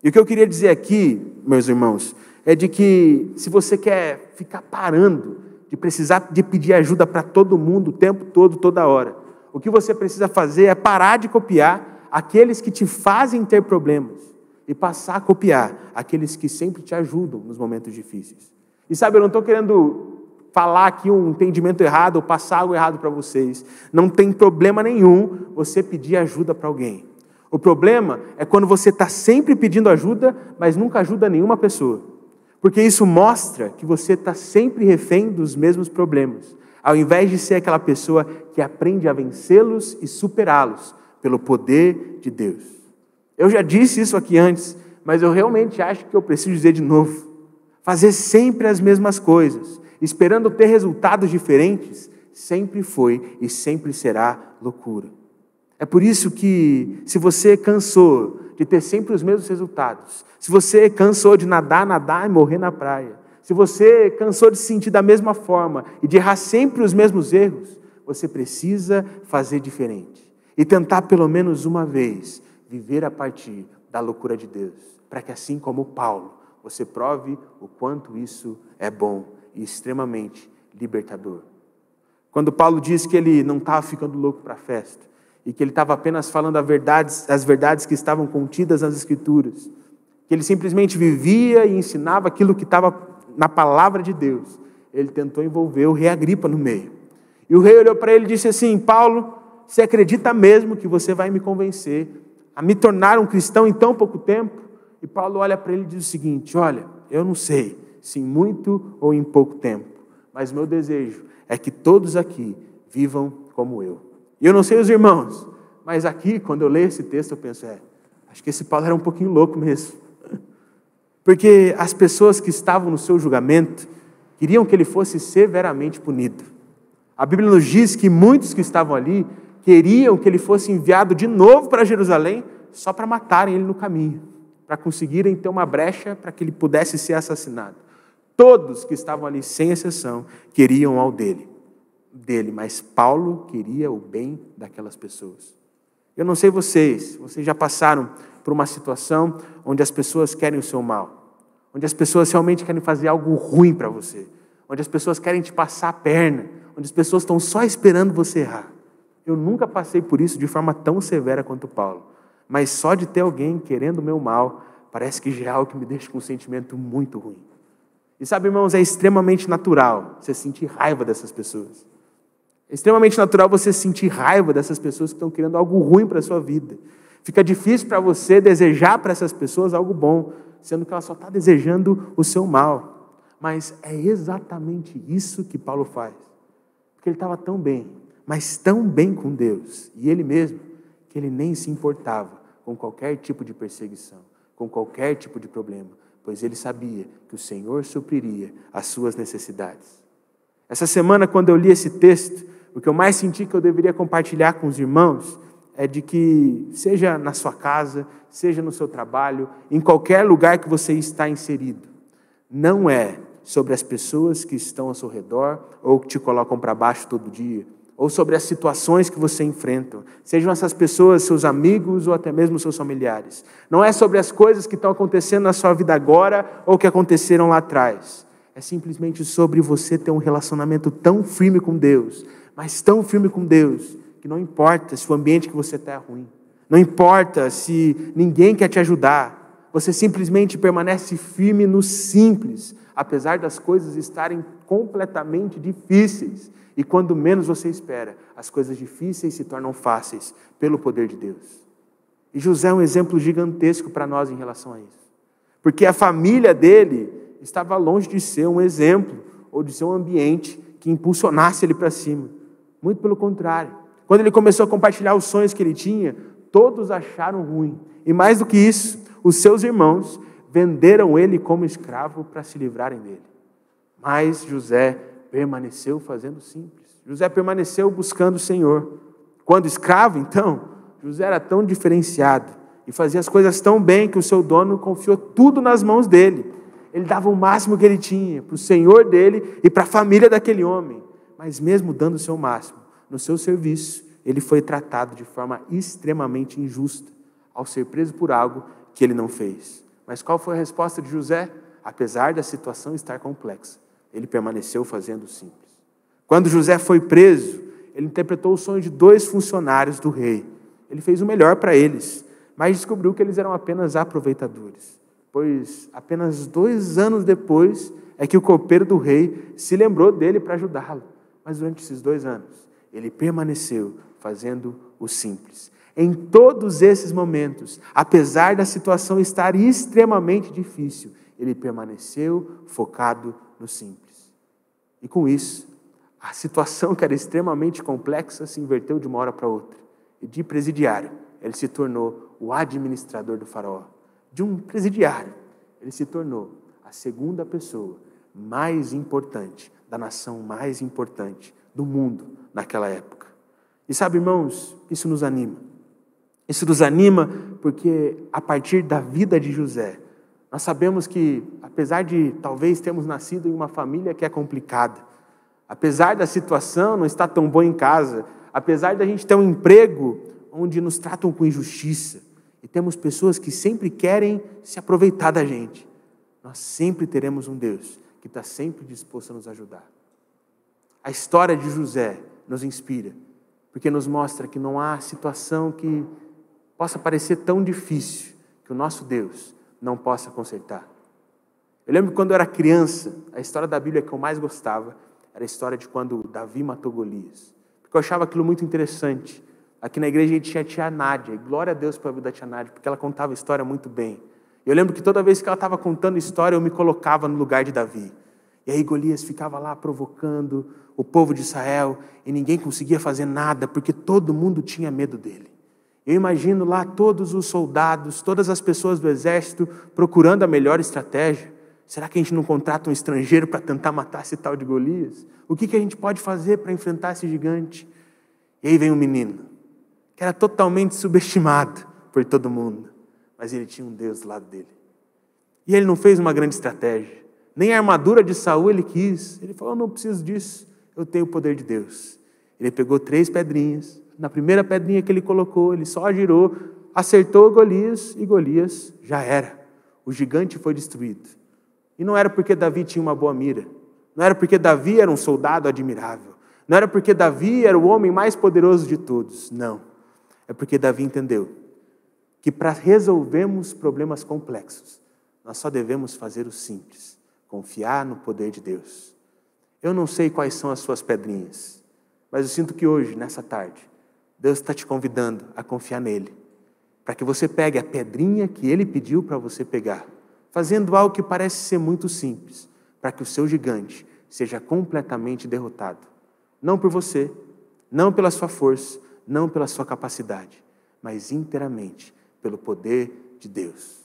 E o que eu queria dizer aqui, meus irmãos, é de que se você quer ficar parando de precisar de pedir ajuda para todo mundo o tempo todo, toda hora, o que você precisa fazer é parar de copiar aqueles que te fazem ter problemas e passar a copiar aqueles que sempre te ajudam nos momentos difíceis. E sabe, eu não estou querendo falar aqui um entendimento errado ou passar algo errado para vocês. Não tem problema nenhum você pedir ajuda para alguém. O problema é quando você está sempre pedindo ajuda, mas nunca ajuda nenhuma pessoa. Porque isso mostra que você está sempre refém dos mesmos problemas, ao invés de ser aquela pessoa que aprende a vencê-los e superá-los pelo poder de Deus. Eu já disse isso aqui antes, mas eu realmente acho que eu preciso dizer de novo. Fazer sempre as mesmas coisas, esperando ter resultados diferentes, sempre foi e sempre será loucura. É por isso que, se você cansou de ter sempre os mesmos resultados, se você cansou de nadar e morrer na praia, se você cansou de se sentir da mesma forma e de errar sempre os mesmos erros, você precisa fazer diferente e tentar pelo menos uma vez viver a partir da loucura de Deus, para que assim como Paulo, você prove o quanto isso é bom e extremamente libertador. Quando Paulo diz que ele não estava ficando louco para a festa, e que ele estava apenas falando as verdades que estavam contidas nas Escrituras, que ele simplesmente vivia e ensinava aquilo que estava na palavra de Deus, ele tentou envolver o rei Agripa no meio. E o rei olhou para ele e disse assim: Paulo, você acredita mesmo que você vai me convencer a me tornar um cristão em tão pouco tempo? E Paulo olha para ele e diz o seguinte: olha, eu não sei se em muito ou em pouco tempo, mas meu desejo é que todos aqui vivam como eu. E eu não sei os irmãos, mas aqui, quando eu leio esse texto, eu penso, acho que esse Paulo era um pouquinho louco mesmo. Porque as pessoas que estavam no seu julgamento queriam que ele fosse severamente punido. A Bíblia nos diz que muitos que estavam ali queriam que ele fosse enviado de novo para Jerusalém só para matarem ele no caminho, para conseguirem ter uma brecha para que ele pudesse ser assassinado. Todos que estavam ali, sem exceção, queriam ao dele, mas Paulo queria o bem daquelas pessoas. Eu não sei vocês já passaram por uma situação onde as pessoas querem o seu mal, onde as pessoas realmente querem fazer algo ruim para você, onde as pessoas querem te passar a perna, onde as pessoas estão só esperando você errar. Eu nunca passei por isso de forma tão severa quanto Paulo, mas só de ter alguém querendo o meu mal, parece que já é algo que me deixa com um sentimento muito ruim. E sabe, irmãos, é extremamente natural você sentir raiva dessas pessoas. É extremamente natural você sentir raiva dessas pessoas que estão querendo algo ruim para a sua vida. Fica difícil para você desejar para essas pessoas algo bom, sendo que ela só está desejando o seu mal. Mas é exatamente isso que Paulo faz. Porque ele estava tão bem, mas tão bem com Deus, e ele mesmo, que ele nem se importava com qualquer tipo de perseguição, com qualquer tipo de problema, pois ele sabia que o Senhor supriria as suas necessidades. Essa semana, quando eu li esse texto, o que eu mais senti que eu deveria compartilhar com os irmãos é de que, seja na sua casa, seja no seu trabalho, em qualquer lugar que você está inserido, não é sobre as pessoas que estão ao seu redor ou que te colocam para baixo todo dia, ou sobre as situações que você enfrenta, sejam essas pessoas seus amigos ou até mesmo seus familiares. Não é sobre as coisas que estão acontecendo na sua vida agora ou que aconteceram lá atrás. É simplesmente sobre você ter um relacionamento tão firme com Deus, mas tão firme com Deus, que não importa se o ambiente que você está é ruim, não importa se ninguém quer te ajudar, Você simplesmente permanece firme no simples, apesar das coisas estarem completamente difíceis. E quando menos você espera, as coisas difíceis se tornam fáceis pelo poder de Deus. E José é um exemplo gigantesco para nós em relação a isso. Porque a família dele estava longe de ser um exemplo ou de ser um ambiente que impulsionasse ele para cima. Muito pelo contrário. Quando ele começou a compartilhar os sonhos que ele tinha, todos acharam ruim. E mais do que isso, os seus irmãos venderam ele como escravo para se livrarem dele. Mas José permaneceu fazendo simples. José permaneceu buscando o Senhor. Quando escravo, então, José era tão diferenciado e fazia as coisas tão bem que o seu dono confiou tudo nas mãos dele. Ele dava o máximo que ele tinha para o senhor dele e para a família daquele homem. Mas mesmo dando o seu máximo no seu serviço, ele foi tratado de forma extremamente injusta, ao ser preso por algo que ele não fez. Mas qual foi a resposta de José? Apesar da situação estar complexa, ele permaneceu fazendo o simples. Quando José foi preso, ele interpretou o sonho de 2 funcionários do rei. Ele fez o melhor para eles, mas descobriu que eles eram apenas aproveitadores. Pois apenas 2 anos depois é que o copeiro do rei se lembrou dele para ajudá-lo. Mas durante esses 2 anos, ele permaneceu fazendo o simples. Em todos esses momentos, apesar da situação estar extremamente difícil, ele permaneceu focado no simples. E com isso, a situação que era extremamente complexa se inverteu de uma hora para outra. E de presidiário, ele se tornou o administrador do faraó. De um presidiário, ele se tornou a 2ª pessoa mais importante, da nação mais importante do mundo naquela época. E sabe, irmãos, isso nos anima. Isso nos anima porque a partir da vida de José, nós sabemos que, apesar de talvez termos nascido em uma família que é complicada, apesar da situação não estar tão boa em casa, apesar da gente ter um emprego onde nos tratam com injustiça, e temos pessoas que sempre querem se aproveitar da gente, nós sempre teremos um Deus que está sempre disposto a nos ajudar. A história de José nos inspira, porque nos mostra que não há situação que possa parecer tão difícil que o nosso Deus não possa consertar. Eu lembro que quando eu era criança, a história da Bíblia que eu mais gostava era a história de quando Davi matou Golias, porque eu achava aquilo muito interessante. Aqui na igreja a gente tinha a tia Nádia, e glória a Deus pela vida da tia Nádia, porque ela contava a história muito bem. Eu lembro que toda vez que ela estava contando a história, eu me colocava no lugar de Davi. E aí Golias ficava lá provocando o povo de Israel, e ninguém conseguia fazer nada, porque todo mundo tinha medo dele. Eu imagino lá todos os soldados, todas as pessoas do exército, procurando a melhor estratégia. Será que a gente não contrata um estrangeiro para tentar matar esse tal de Golias? O que a gente pode fazer para enfrentar esse gigante? E aí vem um menino, que era totalmente subestimado por todo mundo, mas ele tinha um Deus do lado dele. E ele não fez uma grande estratégia, nem a armadura de Saul ele quis. Ele falou: eu não preciso disso, eu tenho o poder de Deus. Ele pegou 3 pedrinhas, na primeira pedrinha que ele colocou, ele só girou, acertou Golias, e Golias já era. O gigante foi destruído. E não era porque Davi tinha uma boa mira, não era porque Davi era um soldado admirável, não era porque Davi era o homem mais poderoso de todos, não. É porque Davi entendeu que para resolvermos problemas complexos, nós só devemos fazer o simples, confiar no poder de Deus. Eu não sei quais são as suas pedrinhas, mas eu sinto que hoje, nessa tarde, Deus está te convidando a confiar nele, para que você pegue a pedrinha que ele pediu para você pegar, fazendo algo que parece ser muito simples, para que o seu gigante seja completamente derrotado. Não por você, não pela sua força, não pela sua capacidade, mas inteiramente pelo poder de Deus.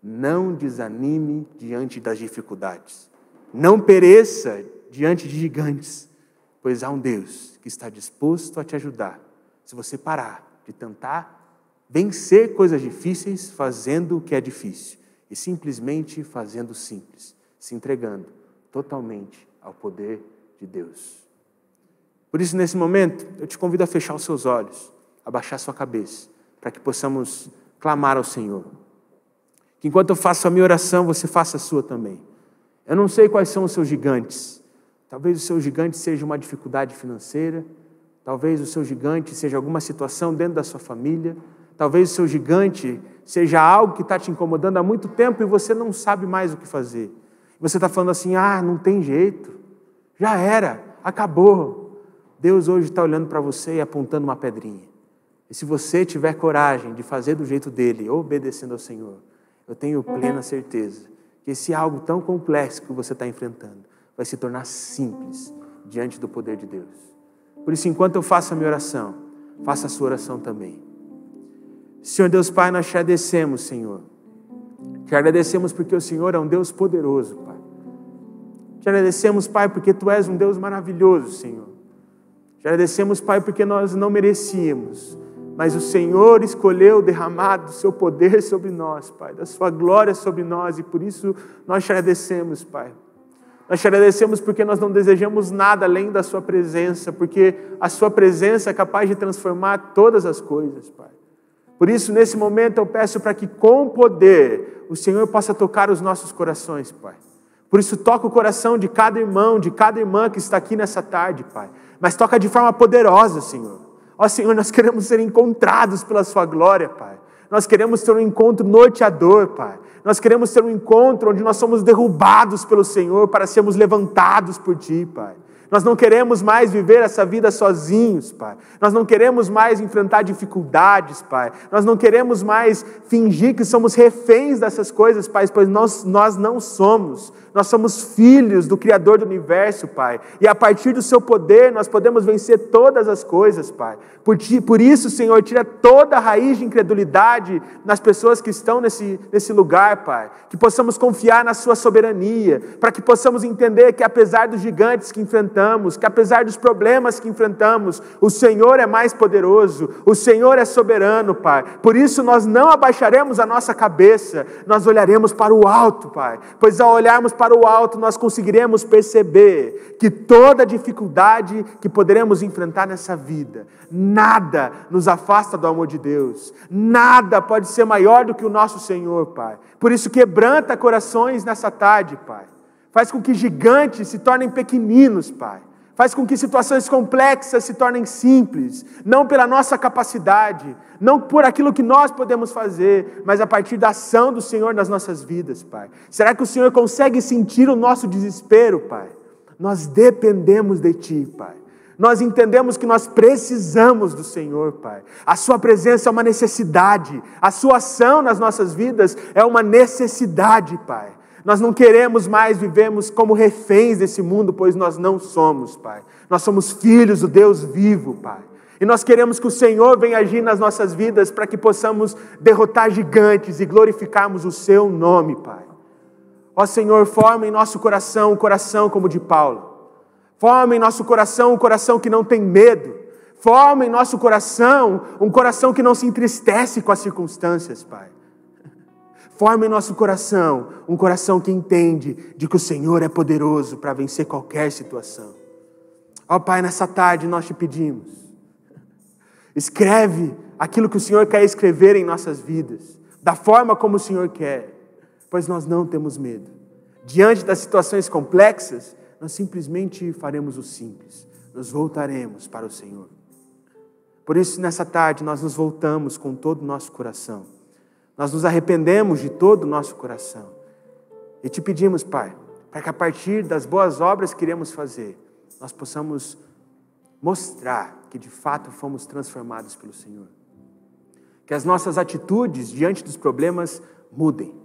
Não desanime diante das dificuldades. Não pereça diante de gigantes, pois há um Deus que está disposto a te ajudar, se você parar de tentar vencer coisas difíceis fazendo o que é difícil e simplesmente fazendo o simples, se entregando totalmente ao poder de Deus. Por isso, nesse momento, eu te convido a fechar os seus olhos, a baixar sua cabeça, para que possamos clamar ao Senhor. Que enquanto eu faço a minha oração, você faça a sua também. Eu não sei quais são os seus gigantes. Talvez o seu gigante seja uma dificuldade financeira, talvez o seu gigante seja alguma situação dentro da sua família, talvez o seu gigante seja algo que está te incomodando há muito tempo e você não sabe mais o que fazer. Você está falando assim, não tem jeito, já era, acabou. Deus hoje está olhando para você e apontando uma pedrinha. E se você tiver coragem de fazer do jeito dele, obedecendo ao Senhor, eu tenho plena certeza que esse algo tão complexo que você está enfrentando vai se tornar simples diante do poder de Deus. Por isso, enquanto eu faço a minha oração, faça a sua oração também. Senhor Deus Pai, nós te agradecemos, Senhor. Te agradecemos porque o Senhor é um Deus poderoso, Pai. Te agradecemos, Pai, porque Tu és um Deus maravilhoso, Senhor. Te agradecemos, Pai, porque nós não merecíamos, mas o Senhor escolheu derramar do Seu poder sobre nós, Pai, da Sua glória sobre nós, e por isso nós te agradecemos, Pai. Nós te agradecemos porque nós não desejamos nada além da Sua presença, porque a Sua presença é capaz de transformar todas as coisas, Pai. Por isso, nesse momento, eu peço para que com poder o Senhor possa tocar os nossos corações, Pai. Por isso, toca o coração de cada irmão, de cada irmã que está aqui nessa tarde, Pai. Mas toca de forma poderosa, Senhor. Ó Senhor, nós queremos ser encontrados pela Sua glória, Pai. Nós queremos ter um encontro norteador, Pai. Nós queremos ter um encontro onde nós somos derrubados pelo Senhor para sermos levantados por Ti, Pai. Nós não queremos mais viver essa vida sozinhos, Pai. Nós não queremos mais enfrentar dificuldades, Pai. Nós não queremos mais fingir que somos reféns dessas coisas, Pai, pois nós não somos. Nós somos filhos do Criador do Universo, Pai. E a partir do Seu poder, nós podemos vencer todas as coisas, Pai. Por isso, Senhor, tira toda a raiz de incredulidade nas pessoas que estão nesse lugar, Pai. Que possamos confiar na Sua soberania, para que possamos entender que apesar dos gigantes que enfrentamos, que apesar dos problemas que enfrentamos, o Senhor é mais poderoso, o Senhor é soberano, Pai. Por isso nós não abaixaremos a nossa cabeça, nós olharemos para o alto, Pai. Pois ao olharmos para o alto, nós conseguiremos perceber que toda dificuldade que poderemos enfrentar nessa vida, nada nos afasta do amor de Deus, nada pode ser maior do que o nosso Senhor, Pai. Por isso quebranta corações nessa tarde, Pai. Faz com que gigantes se tornem pequeninos, Pai. Faz com que situações complexas se tornem simples, não pela nossa capacidade, não por aquilo que nós podemos fazer, mas a partir da ação do Senhor nas nossas vidas, Pai. Será que o Senhor consegue sentir o nosso desespero, Pai? Nós dependemos de Ti, Pai. Nós entendemos que nós precisamos do Senhor, Pai. A Sua presença é uma necessidade, a Sua ação nas nossas vidas é uma necessidade, Pai. Nós não queremos mais vivermos como reféns desse mundo, pois nós não somos, Pai. Nós somos filhos do Deus vivo, Pai. E nós queremos que o Senhor venha agir nas nossas vidas para que possamos derrotar gigantes e glorificarmos o Seu nome, Pai. Ó Senhor, forma em nosso coração um coração como o de Paulo. Forma em nosso coração um coração que não tem medo. Forma em nosso coração um coração que não se entristece com as circunstâncias, Pai. Forma em nosso coração um coração que entende de que o Senhor é poderoso para vencer qualquer situação. Ó Pai, nessa tarde nós te pedimos, escreve aquilo que o Senhor quer escrever em nossas vidas, da forma como o Senhor quer, pois nós não temos medo. Diante das situações complexas, nós simplesmente faremos o simples, nos voltaremos para o Senhor. Por isso, nessa tarde, nós nos voltamos com todo o nosso coração. Nós nos arrependemos de todo o nosso coração. E te pedimos, Pai, para que a partir das boas obras que iremos fazer, nós possamos mostrar que de fato fomos transformados pelo Senhor. Que as nossas atitudes diante dos problemas mudem.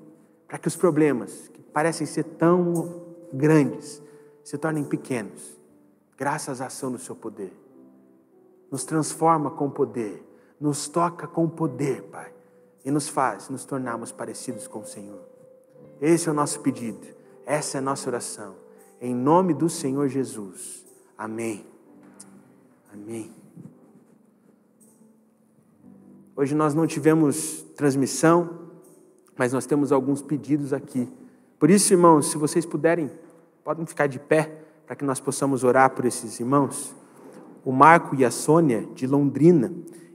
Para que os problemas, que parecem ser tão grandes, se tornem pequenos, graças à ação do Seu poder. Nos transforma com poder, nos toca com poder, Pai. E nos faz nos tornarmos parecidos com o Senhor. Esse é o nosso pedido, essa é a nossa oração. Em nome do Senhor Jesus. Amém. Amém. Hoje nós não tivemos transmissão, mas nós temos alguns pedidos aqui. Por isso, irmãos, se vocês puderem, podem ficar de pé, para que nós possamos orar por esses irmãos. O Marco e a Sônia, de Londrina,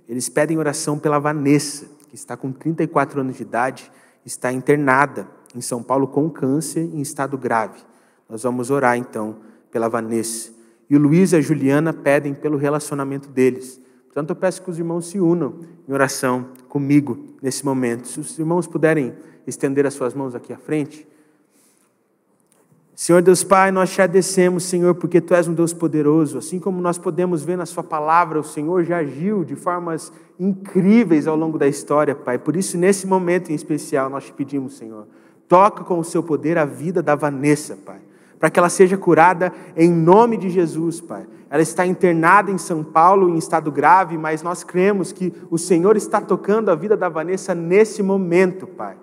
eles pedem oração pela Vanessa, que está com 34 anos de idade, está internada em São Paulo com câncer em estado grave. Nós vamos orar então pela Vanessa. E o Luiz e a Juliana pedem pelo relacionamento deles, Portanto, eu peço que os irmãos se unam em oração comigo nesse momento. Se os irmãos puderem estender as suas mãos aqui à frente. Senhor Deus Pai, nós te agradecemos, Senhor, porque Tu és um Deus poderoso. Assim como nós podemos ver na Sua palavra, o Senhor já agiu de formas incríveis ao longo da história, Pai. Por isso, nesse momento em especial, nós te pedimos, Senhor, toca com o Seu poder a vida da Vanessa, Pai, para que ela seja curada em nome de Jesus, Pai. Ela está internada em São Paulo em estado grave, mas nós cremos que o Senhor está tocando a vida da Vanessa nesse momento, Pai.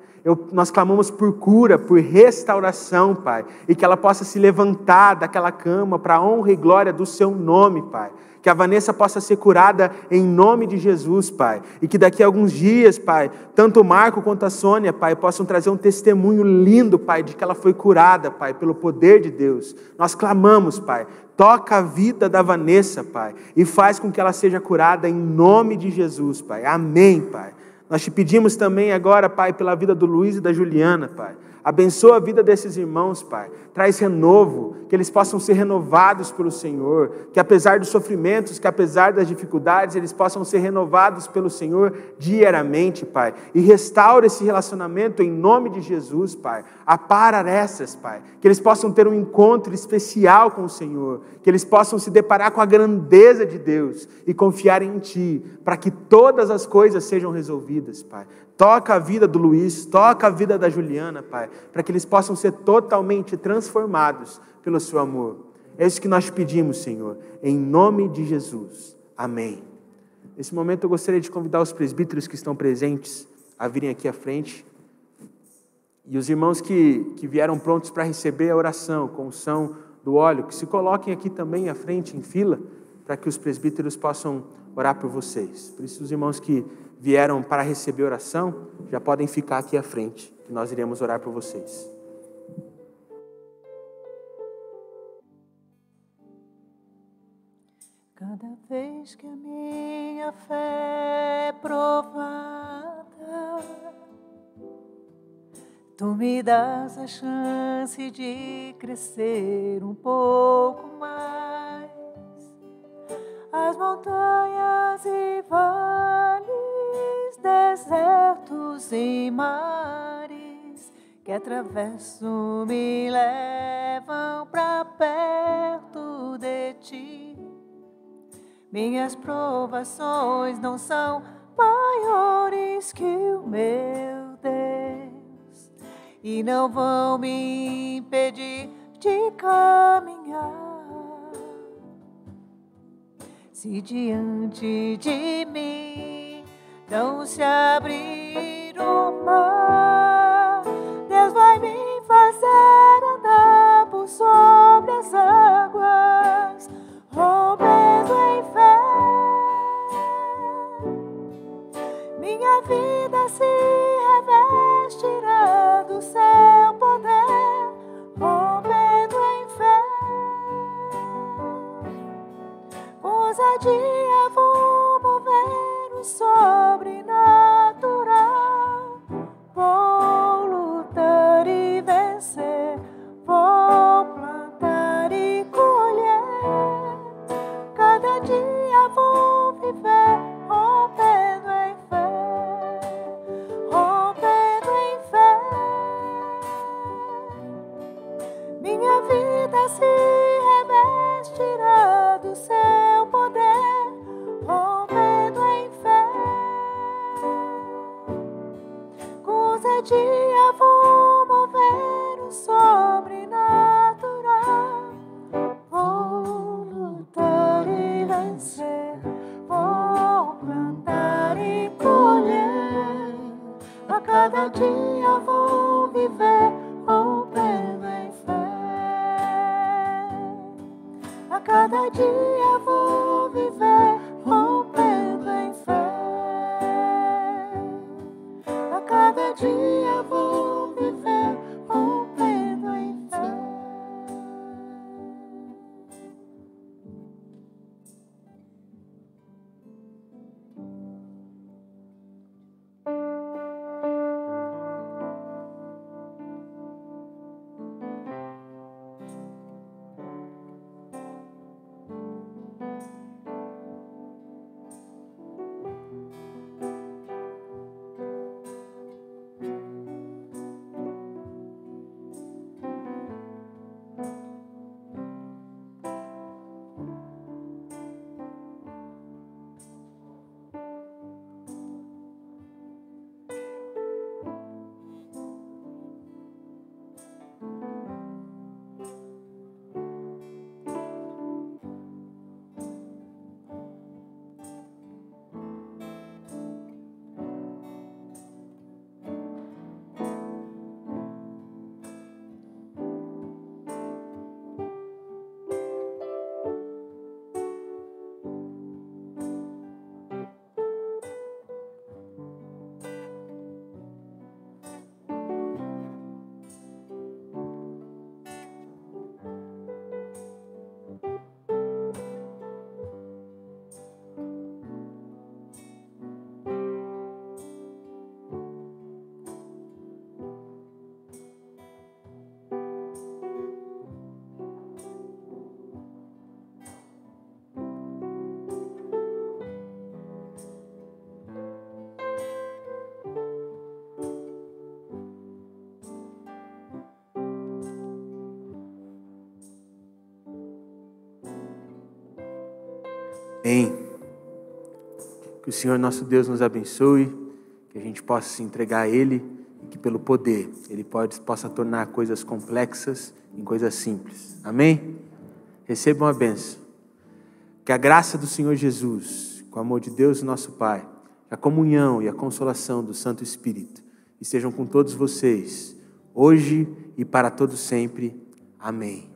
Nós clamamos por cura, por restauração, Pai, e que ela possa se levantar daquela cama para a honra e glória do Seu nome, Pai. Que a Vanessa possa ser curada em nome de Jesus, Pai. E que daqui a alguns dias, Pai, tanto o Marco quanto a Sônia, Pai, possam trazer um testemunho lindo, Pai, de que ela foi curada, Pai, pelo poder de Deus. Nós clamamos, Pai, toca a vida da Vanessa, Pai, e faz com que ela seja curada em nome de Jesus, Pai. Amém, Pai. Nós te pedimos também agora, Pai, pela vida do Luiz e da Juliana, Pai. Abençoa a vida desses irmãos, Pai. Traz renovo, que eles possam ser renovados pelo Senhor. Que apesar dos sofrimentos, que apesar das dificuldades, eles possam ser renovados pelo Senhor diariamente, Pai. E restaura esse relacionamento em nome de Jesus, Pai. Apara essas, Pai. Que eles possam ter um encontro especial com o Senhor. Que eles possam se deparar com a grandeza de Deus e confiar em Ti, para que todas as coisas sejam resolvidas, Pai. Toca a vida do Luiz, toca a vida da Juliana, Pai, para que eles possam ser totalmente transformados pelo Seu amor. É isso que nós pedimos, Senhor, em nome de Jesus. Amém. Nesse momento eu gostaria de convidar os presbíteros que estão presentes a virem aqui à frente. E os irmãos que vieram prontos para receber a oração com unção do óleo, que se coloquem aqui também à frente, em fila, para que os presbíteros possam orar por vocês. Por isso, os irmãos que vieram para receber oração, já podem ficar aqui à frente, que nós iremos orar por vocês. Cada vez que a minha fé é provada, Tu me dás a chance de crescer um pouco mais. As montanhas e vales, desertos e mares que atravesso me levam para perto de Ti. Minhas provações não são maiores que o meu Deus e não vão me impedir de caminhar. Se diante de mim não se abrir o mar, Deus vai me fazer andar por sobre as águas, rompendo em fé. Minha vida se revestirá do Seu poder, rompendo em fé. Com ousadia vou mover o sobrenatural. Vou lutar e vencer, vou plantar e colher. Cada dia vou viver rompendo em fé, rompendo em fé. Minha vida se revestirá do Seu poder, rompendo em fé. Com ousadia vou mover o sobrenatural. Vou lutar e vencer, vou plantar e colher. A cada dia vou viver rompendo em fé. A cada dia vou viver rompendo em fé. A cada dia vou viver rompendo em fé. Amém. Que o Senhor nosso Deus nos abençoe, que a gente possa se entregar a Ele e que pelo poder Ele possa tornar coisas complexas em coisas simples. Amém? Recebam a bênção. Que a graça do Senhor Jesus, com o amor de Deus nosso Pai, a comunhão e a consolação do Santo Espírito estejam com todos vocês, hoje e para todos sempre. Amém.